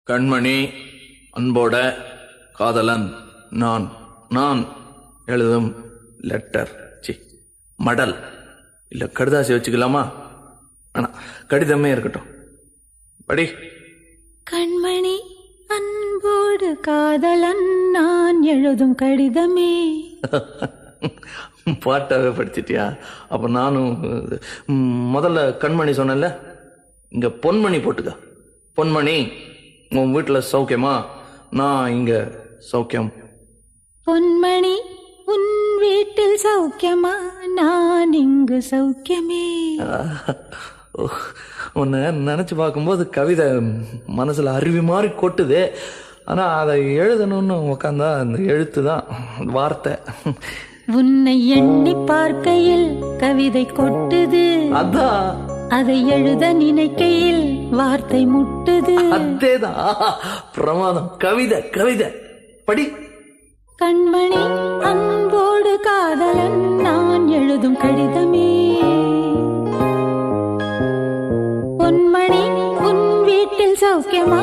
கண்மணி, அன்போட காதலன் நான் நான் எழுதும் லெட்டர், மடல் இல்ல கடுதாசி வச்சுக்கலாமா? ஆனா கடிதமே இருக்கட்டும், படி. கண்மணி, அன்போடு காதலன் நான் எழுதும் கடிதமே. பாட்டாவே படிச்சிட்டியா? அப்ப நானும் முதல்ல கண்மணி சொன்னேன்ல, இங்க பொன்மணி போட்டுக்க. பொன்மணி, உன் வீட்டுல சௌக்கியமா? நான் இங்க சௌக்கியம். பொன்மணி, உன் வீட்டில் சௌக்கியமா? நான் இங்கு சௌக்கியமே. உன்னை நினைச்சு பார்க்கும்போது கவிதை மனசுல அருவி மாதிரி கொட்டுது. ஆனா அதை எழுதணும்னு உக்காந்தா அந்த எழுத்து தான் வார்த்தை. உன்னை எண்ணி பார்க்கையில் கவிதை கொட்டுது, அதான் அதை எழுத நினைக்கையில் வார்த்தை முட்டுது. அதேதான், பிரமாதம். கவிதை கவிதை படி. கண்மணி, அன்போடு காதலன் நான் எழுதும் கடிதமே. பொன்மணி, உன் வீட்டில் சௌக்கியமா?